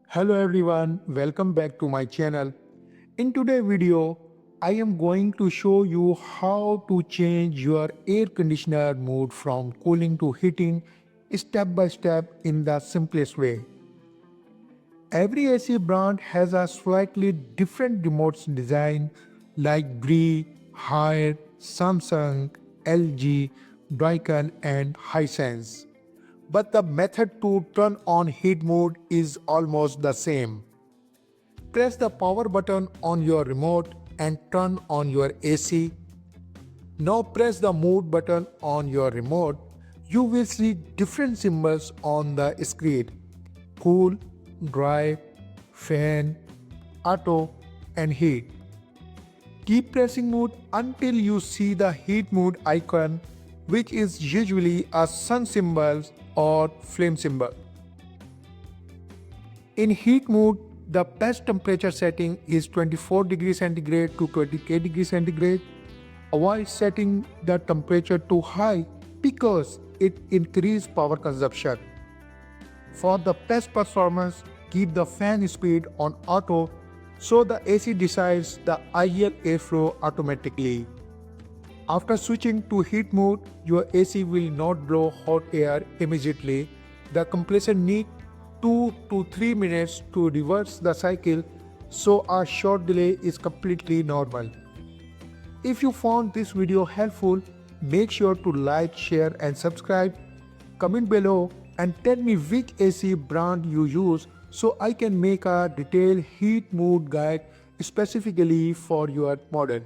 Hello everyone, welcome back to my channel. In today's video, I am going to show you how to change your air conditioner mode from cooling to heating step by step in the simplest way. Every AC brand has a slightly different remote design like Gree, Haier, Samsung, LG, Daikin and Hisense. But the method to turn on heat mode is almost the same. Press the power button on your remote and turn on your AC. Now press the mode button on your remote. You will see different symbols on the screen: cool, dry, fan, auto and heat. Keep pressing mode until you see the heat mode icon, which is usually a sun symbol or flame symbol. In heat mode, the best temperature setting is 24 degrees centigrade to 28 degrees centigrade. Avoid setting the temperature too high because it increases power consumption. For the best performance, keep the fan speed on auto so the AC decides the ideal airflow automatically. After switching to heat mode, your AC will not blow hot air immediately. The compressor needs 2 to 3 minutes to reverse the cycle, so a short delay is completely normal. If you found this video helpful, make sure to like, share and subscribe. Comment below and tell me which AC brand you use so I can make a detailed heat mode guide specifically for your model.